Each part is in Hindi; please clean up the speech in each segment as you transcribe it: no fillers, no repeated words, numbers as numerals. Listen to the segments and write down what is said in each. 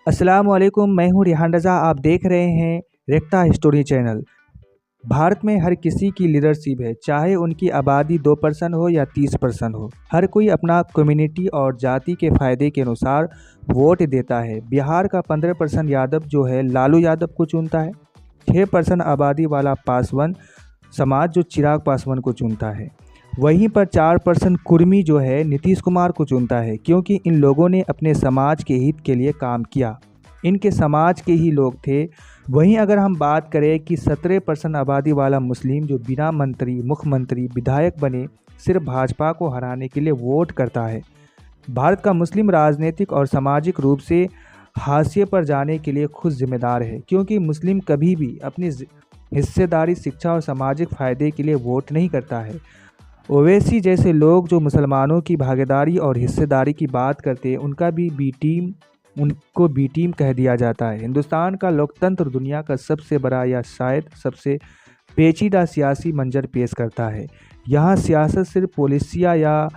अस्सलाम वालेकुम, मैं हूँ रिहान रज़ा। आप देख रहे हैं रेख्ता हिस्टोरी चैनल। भारत में हर किसी की लीडरशिप है, चाहे उनकी आबादी 2% हो या 30% हो। हर कोई अपना कम्युनिटी और जाति के फ़ायदे के अनुसार वोट देता है। बिहार का 15% यादव जो है लालू यादव को चुनता है। 6% आबादी वाला पासवान समाज जो चिराग पासवान को चुनता है। वहीं पर 4% कुर्मी जो है नीतीश कुमार को चुनता है, क्योंकि इन लोगों ने अपने समाज के हित के लिए काम किया। इनके समाज के ही लोग थे। वहीं अगर हम बात करें कि 17% आबादी वाला मुस्लिम जो बिना मंत्री, मुख्यमंत्री, विधायक बने सिर्फ भाजपा को हराने के लिए वोट करता है। भारत का मुस्लिम राजनीतिक और सामाजिक रूप से हाशिए पर जाने के लिए खुद जिम्मेदार है, क्योंकि मुस्लिम कभी भी अपनी हिस्सेदारी, शिक्षा और सामाजिक फ़ायदे के लिए वोट नहीं करता है। ओवैसी जैसे लोग जो मुसलमानों की भागीदारी और हिस्सेदारी की बात करते हैं, उनको बी टीम कह दिया जाता है। हिंदुस्तान का लोकतंत्र दुनिया का सबसे बड़ा या शायद सबसे पेचीदा सियासी मंजर पेश करता है। यहाँ सियासत सिर्फ पॉलिसिया या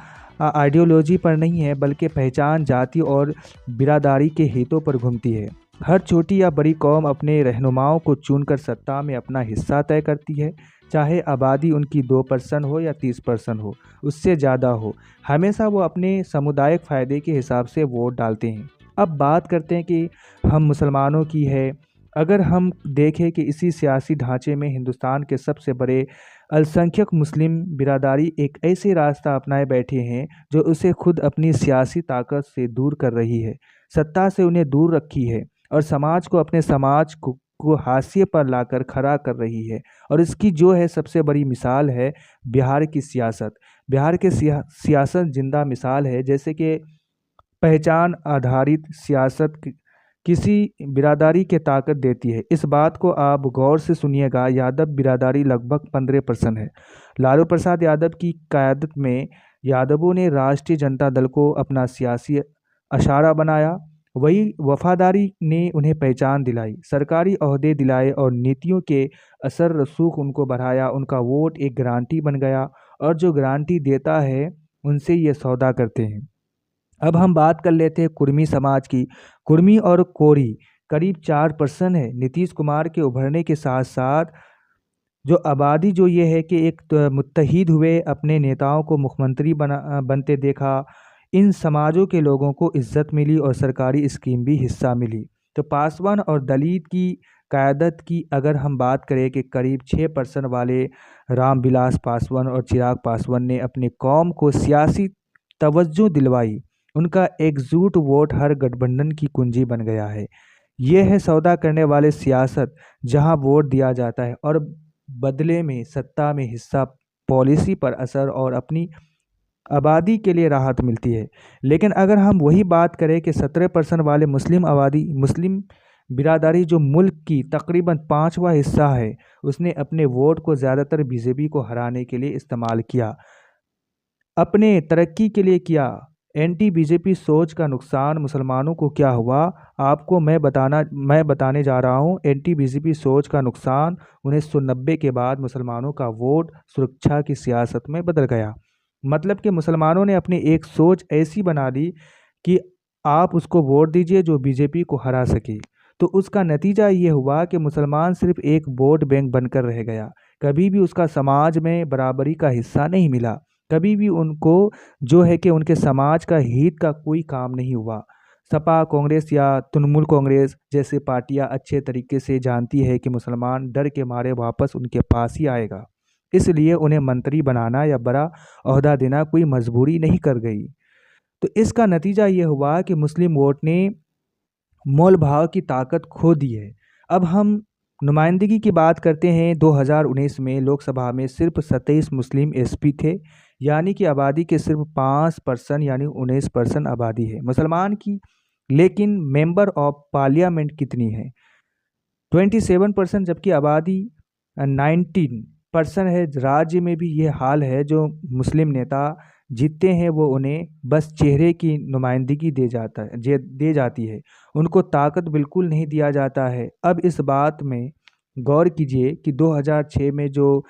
आइडियोलॉजी पर नहीं है, बल्कि पहचान, जाति और बिरादरी के हितों पर घूमती है। हर छोटी या बड़ी कौम अपने रहनुमाओं को चुनकर सत्ता में अपना हिस्सा तय करती है, चाहे आबादी उनकी 2% हो या 30% हो, उससे ज़्यादा हो। हमेशा वो अपने सामुदायिक फ़ायदे के हिसाब से वोट डालते हैं। अब बात करते हैं कि हम मुसलमानों की है। अगर हम देखें कि इसी सियासी ढांचे में हिंदुस्तान के सबसे बड़े अल्पसंख्यक मुस्लिम बिरादरी एक ऐसे रास्ता अपनाए बैठे हैं जो उसे खुद अपनी सियासी ताकत से दूर कर रही है, सत्ता से उन्हें दूर रखी है और समाज को अपने समाज को हाशिए पर लाकर खड़ा कर रही है। और इसकी जो है सबसे बड़ी मिसाल है बिहार की सियासत। बिहार के सियासत जिंदा मिसाल है, जैसे कि पहचान आधारित सियासत किसी बिरादरी के ताकत देती है। इस बात को आप गौर से सुनिएगा। यादव बिरादरी लगभग 15% है। लालू प्रसाद यादव की क़यादत में यादवों ने राष्ट्रीय जनता दल को अपना सियासी अशारा बनाया। वही वफादारी ने उन्हें पहचान दिलाई, सरकारी ओहदे दिलाए और नीतियों के असर रसूख उनको बढ़ाया। उनका वोट एक गारंटी बन गया और जो गारंटी देता है उनसे ये सौदा करते हैं। अब हम बात कर लेते हैं कुर्मी समाज की। कुर्मी और कोरी करीब 4% है। नीतीश कुमार के उभरने के साथ साथ जो आबादी जो ये है कि एक मुत्तहिद हुए, अपने नेताओं को मुख्यमंत्री बनते देखा। इन समाजों के लोगों को इज्जत मिली और सरकारी स्कीम भी हिस्सा मिली। तो पासवान और दलित की क़यादत की अगर हम बात करें कि करीब 6% वाले रामविलास पासवान और चिराग पासवान ने अपनी कौम को सियासी तवज्जो दिलवाई। उनका एकजुट वोट हर गठबंधन की कुंजी बन गया है। ये है सौदा करने वाले सियासत, जहां वोट दिया जाता है और बदले में सत्ता में हिस्सा, पॉलिसी पर असर और अपनी आबादी के लिए राहत मिलती है। लेकिन अगर हम वही बात करें कि 17% वाले मुस्लिम बिरादरी जो मुल्क की तकरीबन 5वां हिस्सा है, उसने अपने वोट को ज़्यादातर बीजेपी को हराने के लिए इस्तेमाल किया, अपने तरक्की के लिए किया। एंटी बीजेपी सोच का नुकसान मुसलमानों को क्या हुआ, आपको मैं बताने जा रहा हूँ। एंटी बीजेपी सोच का नुकसान 1990 के बाद मुसलमानों का वोट सुरक्षा की सियासत में बदल गया। मतलब कि मुसलमानों ने अपनी एक सोच ऐसी बना दी कि आप उसको वोट दीजिए जो बीजेपी को हरा सके। तो उसका नतीजा ये हुआ कि मुसलमान सिर्फ एक वोट बैंक बनकर रह गया। कभी भी उसका समाज में बराबरी का हिस्सा नहीं मिला। कभी भी उनको जो है कि उनके समाज का हित का कोई काम नहीं हुआ। सपा कांग्रेस या तृणमूल कांग्रेस जैसे पार्टियां अच्छे तरीके से जानती है कि मुसलमान डर के मारे वापस उनके पास ही आएगा, इसलिए उन्हें मंत्री बनाना या बड़ा ओहदा देना कोई मजबूरी नहीं कर गई। तो इसका नतीजा ये हुआ कि मुस्लिम वोट ने मोल भाव की ताकत खो दी है। अब हम नुमाइंदगी की बात करते हैं। 2019 में लोकसभा में सिर्फ 27 मुस्लिम एसपी थे, यानी कि आबादी के सिर्फ 5% यानी 19% आबादी है मुसलमान की। लेकिन मेंबर ऑफ पार्लियामेंट कितनी है? 27%, जबकि आबादी 19% है। राज्य में भी ये हाल है। जो मुस्लिम नेता जीतते हैं वो उन्हें बस चेहरे की नुमाइंदगी दे जाती है, उनको ताकत बिल्कुल नहीं दिया जाता है। अब इस बात में गौर कीजिए कि 2006 में जो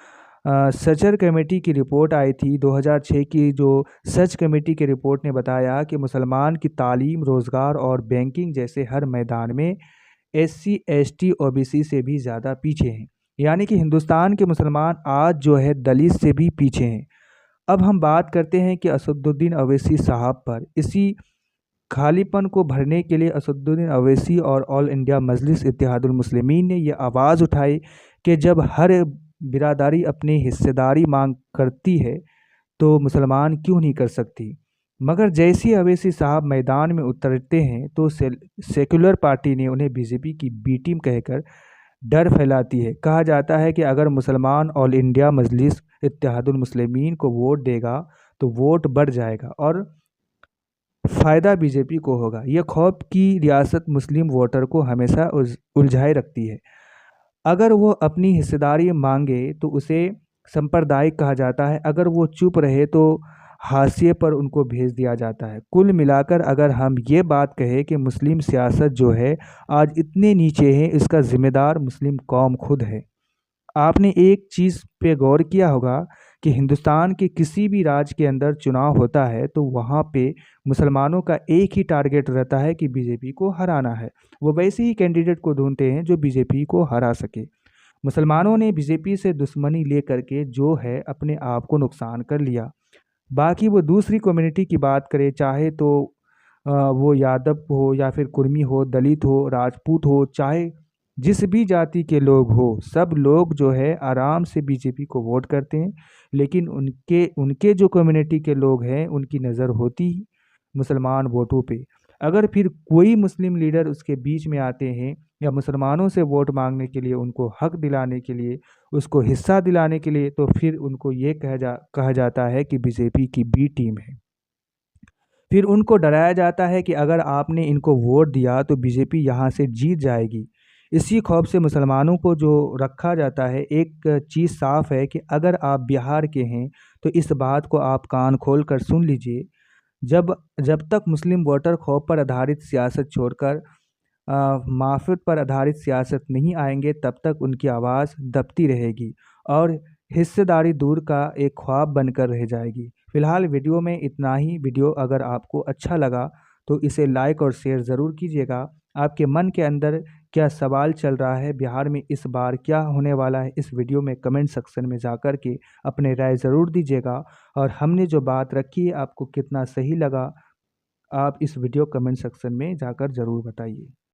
सचर कमेटी की रिपोर्ट आई थी 2006 की, जो सच कमेटी की रिपोर्ट ने बताया कि मुसलमान की तालीम, रोज़गार और बैंकिंग जैसे हर मैदान में एससी, एसटी, ओबीसी से भी ज़्यादा पीछे हैं। यानी कि हिंदुस्तान के मुसलमान आज जो है दलित से भी पीछे हैं। अब हम बात करते हैं कि असदुद्दीन अवैसी साहब पर। इसी खालीपन को भरने के लिए असदुद्दीन अवैसी और ऑल इंडिया मजलिस इत्तेहादुल मुस्लिमीन ने ये आवाज़ उठाई कि जब हर बिरादरी अपनी हिस्सेदारी मांग करती है तो मुसलमान क्यों नहीं कर सकती। मगर जैसे ही अवैसी साहब मैदान में उतरते हैं तो सेकुलर पार्टी ने उन्हें बीजेपी की बी टीम कहकर डर फैलाती है। कहा जाता है कि अगर मुसलमान ऑल इंडिया मजलिस इत्तेहादुल मुस्लिमीन को वोट देगा तो वोट बढ़ जाएगा और फ़ायदा बीजेपी को होगा। यह खौफ की रियासत मुस्लिम वोटर को हमेशा उलझाए रखती है। अगर वो अपनी हिस्सेदारी मांगे तो उसे सांप्रदायिक कहा जाता है, अगर वो चुप रहे तो हाशिए पर उनको भेज दिया जाता है। कुल मिलाकर अगर हम ये बात कहें कि मुस्लिम सियासत जो है आज इतने नीचे है, इसका ज़िम्मेदार मुस्लिम कौम खुद है। आपने एक चीज़ पे गौर किया होगा कि हिंदुस्तान के किसी भी राज्य के अंदर चुनाव होता है तो वहाँ पे मुसलमानों का एक ही टारगेट रहता है कि बीजेपी को हराना है। वो वैसे ही कैंडिडेट को ढूंढते हैं जो बीजेपी को हरा सके। मुसलमानों ने बीजेपी से दुश्मनी लेकर के जो है अपने आप को नुकसान कर लिया। बाकी वो दूसरी कम्युनिटी की बात करें, चाहे तो वो यादव हो या फिर कुर्मी हो, दलित हो, राजपूत हो, चाहे जिस भी जाति के लोग हो, सब लोग जो है आराम से बीजेपी को वोट करते हैं। लेकिन उनके उनके जो कम्युनिटी के लोग हैं उनकी नज़र होती ही मुसलमान वोटों पे। अगर फिर कोई मुस्लिम लीडर उसके बीच में आते हैं या मुसलमानों से वोट मांगने के लिए, उनको हक दिलाने के लिए, उसको हिस्सा दिलाने के लिए, तो फिर उनको ये कहा जाता है कि बीजेपी की बी टीम है। फिर उनको डराया जाता है कि अगर आपने इनको वोट दिया तो बीजेपी यहाँ से जीत जाएगी। इसी खौफ से मुसलमानों को जो रखा जाता है, एक चीज़ साफ है कि अगर आप बिहार के हैं तो इस बात को आप कान खोल कर सुन लीजिए। जब जब तक मुस्लिम वोटर खौफ पर आधारित सियासत छोड़कर माफ़ियत पर आधारित सियासत नहीं आएंगे, तब तक उनकी आवाज़ दबती रहेगी और हिस्सेदारी दूर का एक ख्वाब बनकर रह जाएगी। फ़िलहाल वीडियो में इतना ही। वीडियो अगर आपको अच्छा लगा तो इसे लाइक और शेयर ज़रूर कीजिएगा। आपके मन के अंदर क्या सवाल चल रहा है, बिहार में इस बार क्या होने वाला है, इस वीडियो में कमेंट सेक्शन में जाकर के अपने राय ज़रूर दीजिएगा। और हमने जो बात रखी है आपको कितना सही लगा, आप इस वीडियो कमेंट सेक्शन में जाकर ज़रूर बताइए।